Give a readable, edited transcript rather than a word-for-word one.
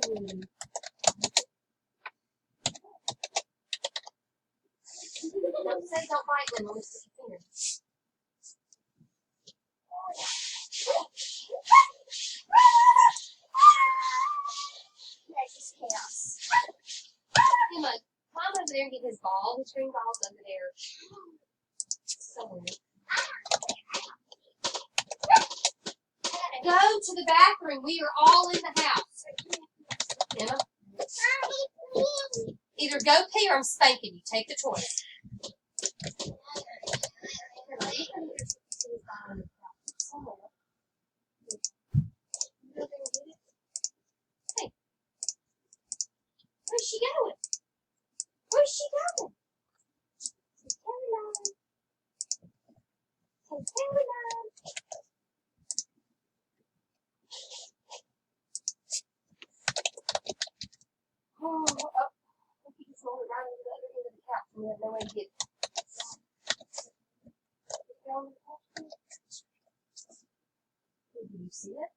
Don't say don't bite them. Let me stick your finger. That's just chaos. Emma, climb over there and get his ball. His green ball's over there. Somewhere. Go to the bathroom. We are all in the house. Emma, either go pee or I'm spanking you. Take the choice. Hey, where's she going? Where's she going? Caroline. Hey, Caroline. Oh, I think it's rolling right over the other end of the couch and we have no way to get it. Do you see it?